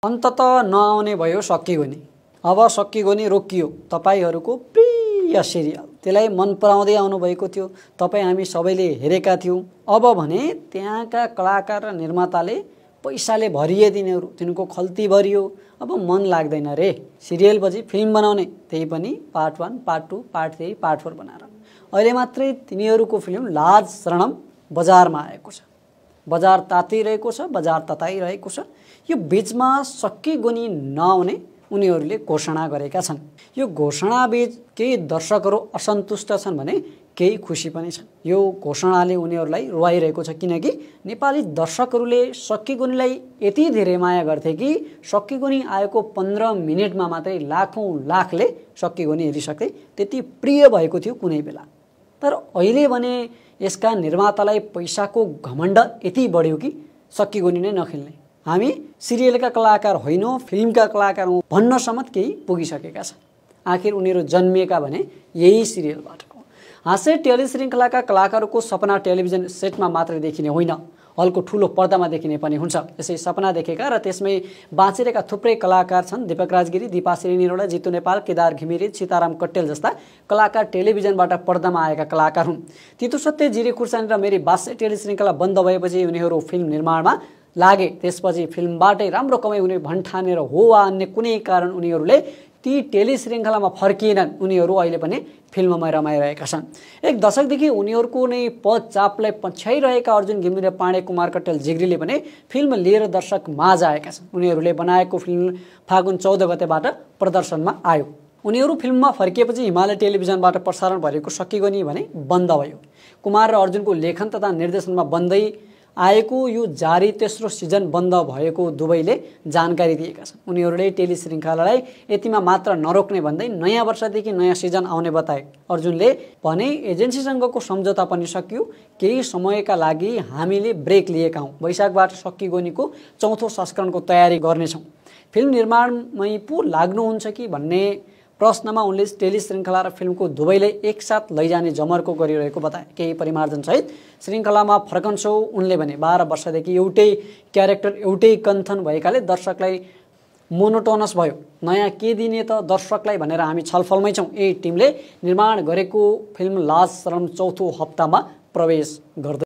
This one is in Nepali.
अन्तत नआउने भयो सकियो नि। अब सकियो नि रोकियो तपाईहरुको प्रिय सिरियल। त्यसलाई मन पराउँदै आउनु भएको थियो, तपाई हामी सबैले हेरेका थियौं। अब भने त्यहाँका कलाकार र निर्माताले पैसाले भरिए तिनको खल्ती भरियो। अब मन लाग्दैन रे सिरियल पछि फिल्म बनाउने, त्यही पनि पार्ट 1 पार्ट 2 पार्ट 3 पार्ट 4 बनाएर। अहिले मात्रै तिनीहरुको फिल्म लाज शरणम बजारमा आएको छ। बजार तातिरहेको छ, बजार तताइरहेको छ। यो बीचमा सकिगुनी नआउने उनीहरूले घोषणा गरेका छन्। यो घोषणा बीच केही दर्शकहरू असन्तुष्ट छन् भने केही खुसी पनि छन्। यो घोषणाले उनीहरूलाई रुवाइरहेको छ, किनकि नेपाली दर्शकहरूले सकिगुनीलाई यति धेरै माया गर्थे कि सकिगुनी आएको 15 मिनेटमा मात्रै लाखौं लाखले सकिगुनी हेरिसके। त्यति प्रिय भएको थियो कुनै बेला। तर अहिले भने यसका निर्मातालाई पैसाको घमण्ड यति बढ्यो कि सकिगुनी नै नखेल्ने। हामी सिरियलका कलाकार होइनौं, फिल्मका कलाकार हौं भन्न समेत केही पुगिसकेका छन्। आखिर उनीहरू जन्मिएका भने यही सिरियलबाट हो। हाँस्य टेलिश्रृङ्खलाका कलाकारको सपना टेलिभिजन सेटमा मात्र देखिने होइन, हलको ठूलो पर्दामा देखिने पनि हुन्छ। यसै सपना देखेका र त्यसमै बाँचिरहेका थुप्रै कलाकार छन्। दीपक राजगिरी, दीपाश्री निरोला, जितु नेपाल, केदार घिमिरे, सीताराम कट्टेल जस्ता कलाकार टेलिभिजनबाट पर्दामा आएका कलाकार हुन्। तितो सत्य, जिरे खुर्सानी र मेरी बास्य टेलिश्रृङ्खला बन्द भएपछि उनीहरू फिल्म निर्माणमा लागे। त्यसपछि फिल्मबाटै राम्रो कमाइ हुने भन्ठानेर हो वा अन्य कुनै कारण उनीहरूले ती टेलिश्रृङ्खलामा फर्किएनन्। उनीहरू अहिले पनि फिल्ममा रमाइरहेका छन्। एक दशकदेखि उनीहरूको नै पद चापलाई पछ्याइरहेका अर्जुन घिमिरे, पाण्डे, कुमार कट्टेल, जिग्रीले भने फिल्म लिएर दर्शक माझ आएका छन्। उनीहरूले बनाएको फिल्म फागुन 14 गतेबाट प्रदर्शनमा आयो। उनीहरू फिल्ममा फर्किएपछि हिमालय टेलिभिजनबाट प्रसारण भएको सकिगुनी भने बन्द भयो। कुमार र अर्जुनको लेखन तथा निर्देशनमा बन्दै आएको यो जारी तेस्रो सिजन बन्द भएको दुवैले जानकारी दिएका छन्। उनीहरूले टेलिश्रृङ्खलालाई यतिमा मात्र नरोक्ने भन्दै नयाँ वर्षदेखि नयाँ सिजन आउने बताए। अर्जुनले भने एजेन्सीसँगको सम्झौता पनि सकियो, केही समयका लागि हामीले ब्रेक लिएका हौं, वैशाखबाट सकिगुनीको चौथो संस्करणको तयारी गर्नेछौं। फिल्म निर्माणमै पो लाग्नुहुन्छ कि भन्ने प्रश्नमा उनले टेलिश्रृङ्खला र फिल्मको दुवैलाई एकसाथ लैजाने जमर्को गरिरहेको बताए। केही परिमार्जन सहित श्रृङ्खलामा फर्कन्छौ उनले भने। 12 वर्षदेखि एउटै क्यारेक्टर एउटै कन्थन भएकाले दर्शकलाई मोनोटोनस भयो। नयाँ के दिने त दर्शकलाई भनेर हामी छलफलमै छौं। यही टिमले निर्माण गरेको फिल्म लाज शरम चौथो हप्तामा प्रवेश गर्दै